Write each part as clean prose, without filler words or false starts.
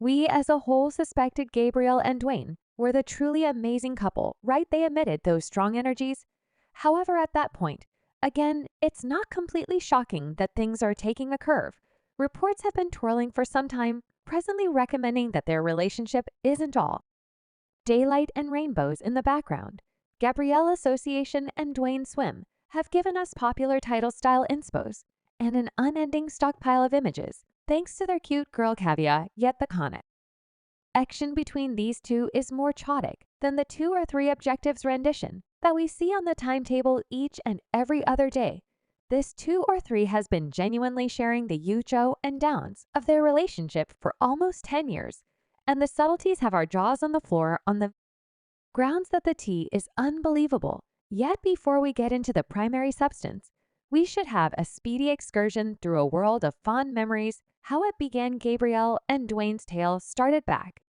We as a whole suspected Gabrielle and Dwayne were the truly amazing couple, right? They emitted those strong energies. However, at that point, again, it's not completely shocking that things are taking a curve. Reports have been twirling for some time, presently recommending that their relationship isn't all daylight and rainbows in the background. Gabrielle Association and Dwayne Swim have given us popular title style inspos and an unending stockpile of images, thanks to their cute girl caveat, yet the connection between these two is more chaotic than the 2 or 3 objectives rendition that we see on the timetable each and every other day. This 2 or 3 has been genuinely sharing the yucho and downs of their relationship for almost 10 years, and the subtleties have our jaws on the floor on the grounds that the tea is unbelievable. Yet before we get into the primary substance, we should have a speedy excursion through a world of fond memories. How it began. Gabrielle and Dwayne's tale started back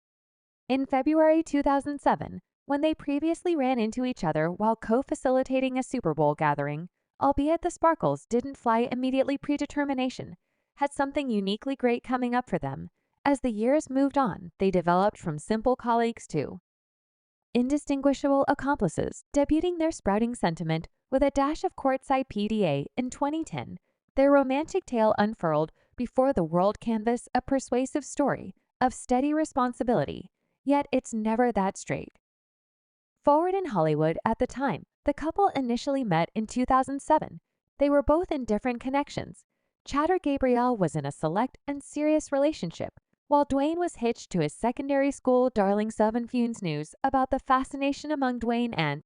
in February 2007, when they previously ran into each other while co-facilitating a Super Bowl gathering. Albeit the sparkles didn't fly immediately, predetermination had something uniquely great coming up for them. As the years moved on, they developed from simple colleagues to indistinguishable accomplices, debuting their sprouting sentiment with a dash of courtside PDA in 2010. Their romantic tale unfurled before the world canvas, a persuasive story of steady responsibility, yet it's never that straight forward in Hollywood. At the time the couple initially met in 2007, they were both in different connections. Chatter Gabrielle was in a select and serious relationship, while Dwayne was hitched to his secondary school darling. Seven Funes news about the fascination among Dwayne and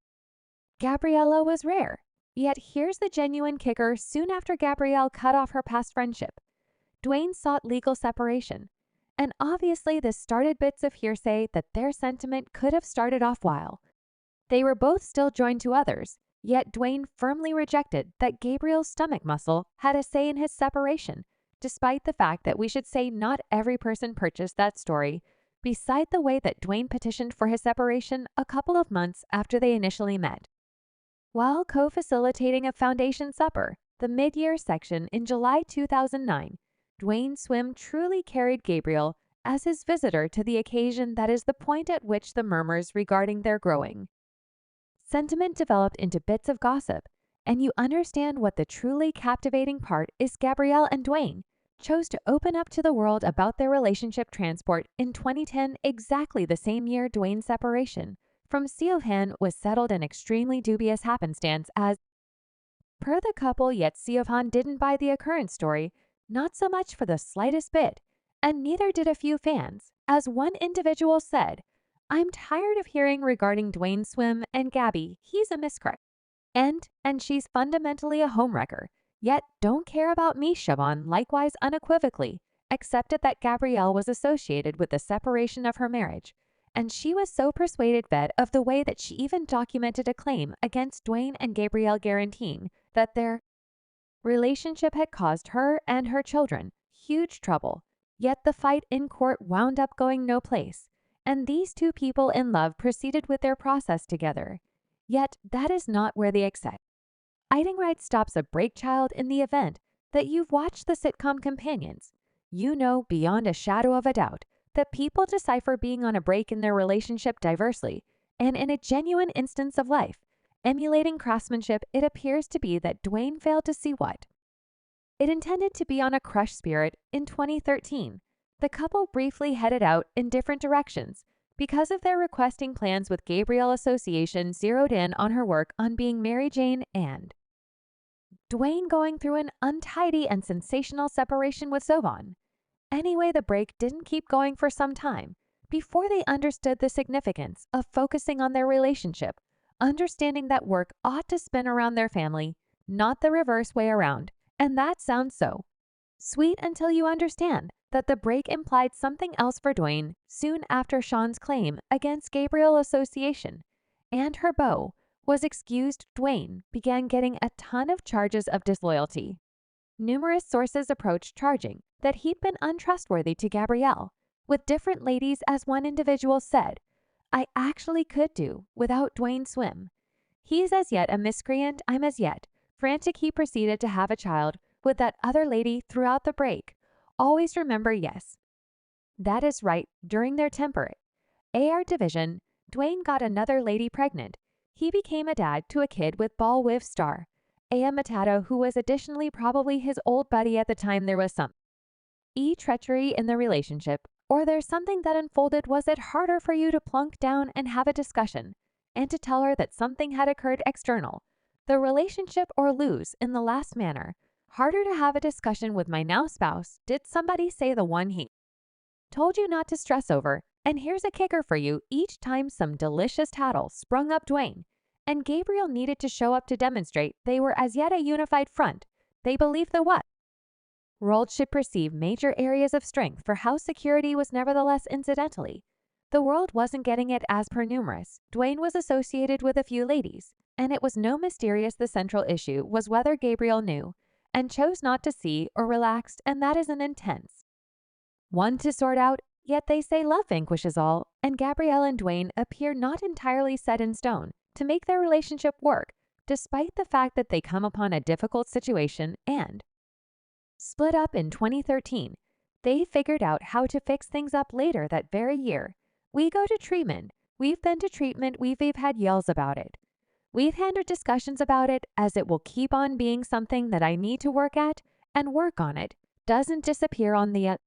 Gabriella was rare. Yet here's the genuine kicker: soon after Gabrielle cut off her past friendship, Dwayne sought legal separation. And obviously this started bits of hearsay that their sentiment could have started off while they were both still joined to others. Yet Dwayne firmly rejected that Gabriel's stomach muscle had a say in his separation, despite the fact that we should say not every person purchased that story. Beside the way that Dwayne petitioned for his separation a couple of months after they initially met, while co-facilitating a foundation supper, the mid-year section in July 2009, Dwayne Swim truly carried Gabrielle as his visitor to the occasion. That is the point at which the murmurs regarding their growing sentiment developed into bits of gossip, and you understand what the truly captivating part is. Gabrielle and Dwayne chose to open up to the world about their relationship transport in 2010, exactly the same year Dwayne's separation from Siobhan was settled, an extremely dubious happenstance as per the couple. Yet Siobhan didn't buy the occurrence story, not so much for the slightest bit, and neither did a few fans. As one individual said, "I'm tired of hearing regarding Dwayne Swim and Gabby, he's a miscreant, and she's fundamentally a homewrecker, yet don't care about me." Siobhan likewise unequivocally accepted that Gabrielle was associated with the separation of her marriage, and she was so persuaded Vet of the way that she even documented a claim against Dwayne and Gabrielle, guaranteeing that their relationship had caused her and her children huge trouble. Yet the fight in court wound up going no place, and these two people in love proceeded with their process together. Yet that is not where the exciting ride stops. A breakchild in the event that you've watched the sitcom Companions, you know beyond a shadow of a doubt that people decipher being on a break in their relationship diversely, and in a genuine instance of life emulating craftsmanship, it appears to be that Dwayne failed to see what it intended to be on a crushed spirit. In 2013, the couple briefly headed out in different directions because of their requesting plans, with Gabrielle Association zeroed in on her work on being Mary Jane and Dwayne going through an untidy and sensational separation with Siobhan. Anyway, the break didn't keep going for some time before they understood the significance of focusing on their relationship, understanding that work ought to spin around their family, not the reverse way around. And that sounds so sweet until you understand that the break implied something else for Dwayne. Soon after Sean's claim against Gabrielle Association and her beau was excused, Dwayne began getting a ton of charges of disloyalty. Numerous sources approached charging that he'd been untrustworthy to Gabrielle, with different ladies. As one individual said, "I actually could do without Dwayne Swim. He's as yet a miscreant, I'm as yet frantic." He proceeded to have a child with that other lady throughout the break. Always remember, yes, That is right, during their temperate AR division, Dwayne got another lady pregnant. He became a dad to a kid with ball whiff star, A.M. Matato, who was additionally probably his old buddy at the time. There was some treachery in the relationship, or there's something that unfolded. Was it harder for you to plunk down and have a discussion, and to tell her that something had occurred external, the relationship, or lose in the last manner? Harder to have a discussion with my now spouse. Did somebody say the one he told you not to stress over? And here's a kicker for you. Each time some delicious tattle sprung up Dwayne and Gabrielle needed to show up to demonstrate they were as yet a unified front. They believed the what? World should perceive major areas of strength for how security was nevertheless incidentally. The world wasn't getting it as per numerous. Dwayne was associated with a few ladies, and it was no mysterious. The central issue was whether Gabrielle knew and chose not to see or relaxed, and that is an intense one to sort out. Yet they say love vanquishes all, and Gabrielle and Dwayne appear not entirely set in stone to make their relationship work, despite the fact that they come upon a difficult situation and split up in 2013. They figured out how to fix things up later that very year. We go to treatment. We've been to treatment. We've had yells about it. We've had discussions about it, as it will keep on being something that I need to work at, and work on it doesn't disappear on the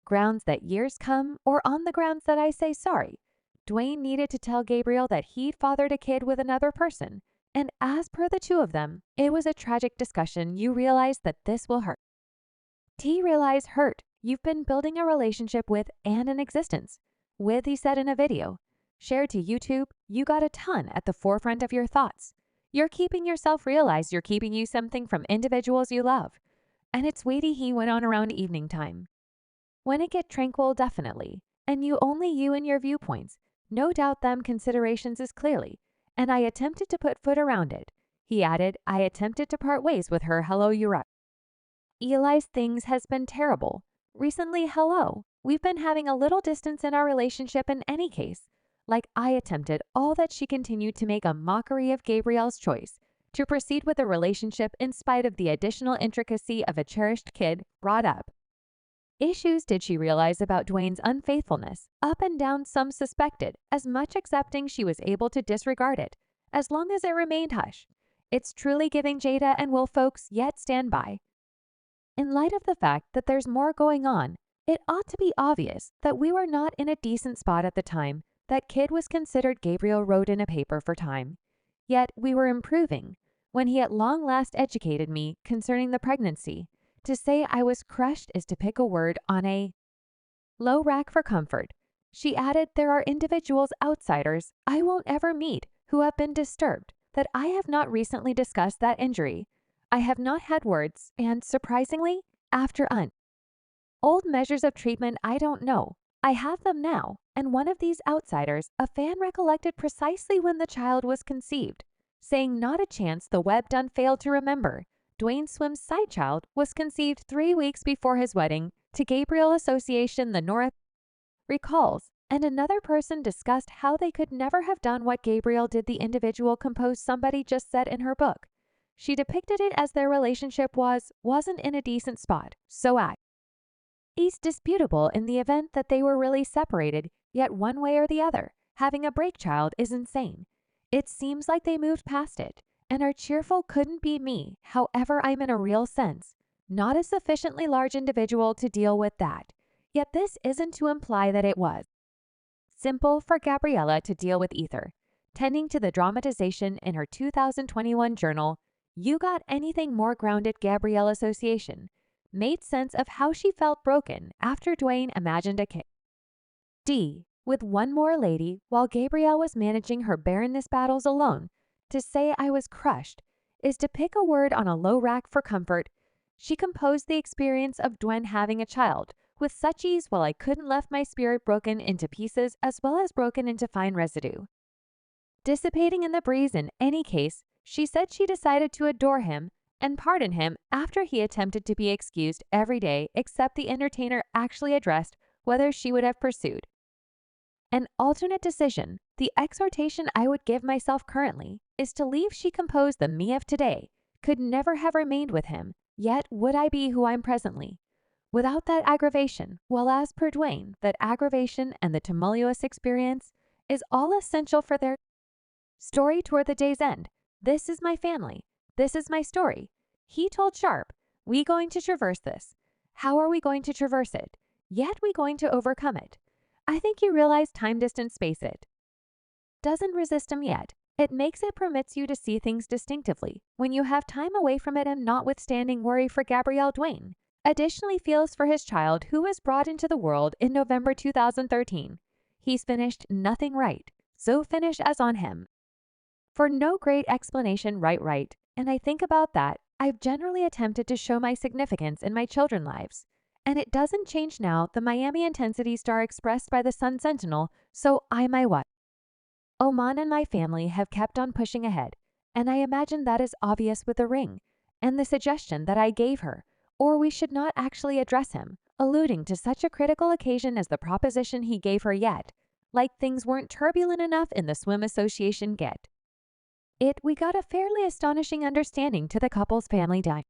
grounds that years come, or on the grounds that I say sorry. Dwayne needed to tell Gabrielle that he'd fathered a kid with another person, and as per the two of them, it was a tragic discussion. You realize that this will hurt. Realize hurt. You've been building a relationship with and an existence with, he said in a video shared to YouTube. You got a ton at the forefront of your thoughts. You're keeping yourself realize you're keeping you something from individuals you love. And it's weighty, he went on, around evening time. When it get tranquil, definitely, and you and your viewpoints, no doubt them considerations is clearly, and I attempted to put foot around it. He added, I attempted to part ways with her. Hello, you're up. Eli's things has been terrible. Recently, hello, we've been having a little distance in our relationship in any case. Like I attempted, all that she continued to make a mockery of Gabrielle's choice to proceed with the relationship in spite of the additional intricacy of a cherished kid brought up. Issues did she realize about Dwayne's unfaithfulness? Up and down, some suspected, as much accepting she was able to disregard it, as long as it remained hush. It's truly giving Jada and will folks yet stand by. In light of the fact that there's more going on, it ought to be obvious that we were not in a decent spot at the time that kid was considered. Gabrielle wrote in a paper for Time. Yet we were improving, when he at long last educated me concerning the pregnancy. To say I was crushed is to pick a word on a low rack for comfort. She added, there are individuals, outsiders, I won't ever meet, who have been disturbed, that I have not recently discussed that injury. I have not had words, and surprisingly, after old measures of treatment, I don't know. I have them now, and one of these outsiders, a fan, recollected precisely when the child was conceived, saying not a chance. The web done failed to remember. Dwayne Swim's side child was conceived 3 weeks before his wedding to Gabrielle. Association the North recalls, and another person discussed how they could never have done what Gabrielle did. The individual composed somebody just said in her book. She depicted it as their relationship wasn't in a decent spot, so it's disputable in the event that they were really separated, yet one way or the other, having a break child is insane. It seems like they moved past it, and are cheerful. Couldn't be me. However, I'm in a real sense not a sufficiently large individual to deal with that. Yet this isn't to imply that it was simple for Gabriella to deal with either. Tending to the dramatization in her 2021 journal, You Got Anything More Grounded? Gabrielle Association made sense of how she felt broken after Dwayne imagined a kid with one more lady while Gabrielle was managing her barrenness battles alone. To say I was crushed is to pick a word on a low rack for comfort. She composed the experience of Dwayne having a child with such ease, while I couldn't left my spirit broken into pieces as well as broken into fine residue, dissipating in the breeze. In any case, she said she decided to adore him and pardon him after he attempted to be excused every day, except the entertainer actually addressed whether she would have pursued an alternate decision. The exhortation I would give myself currently is to leave. She composed, the me of today could never have remained with him, yet would I be who I'm presently. without that aggravation. Well, as per Dwayne, that aggravation and the tumultuous experience is all essential for their story toward the day's end. This is my family. This is my story. He told Sharp, we going to traverse this. How are we going to traverse it? Yet we going to overcome it. I think you realize time, distance, space it doesn't resist him yet. It makes it permits you to see things distinctively when you have time away from it, and notwithstanding worry for Gabrielle, Dwayne additionally feels for his child who was brought into the world in November 2013. He's finished nothing right, so finish as on him. For no great explanation right, and I think about that, I've generally attempted to show my significance in my children's lives. And it doesn't change now the Miami intensity star expressed by the Sun Sentinel, so I my what? Oman and my family have kept on pushing ahead, and I imagine that is obvious with the ring, and the suggestion that I gave her, or we should not actually address him, alluding to such a critical occasion as the proposition he gave her yet, like things weren't turbulent enough in the swim association get. We got a fairly astonishing understanding to the couple's family dynamic.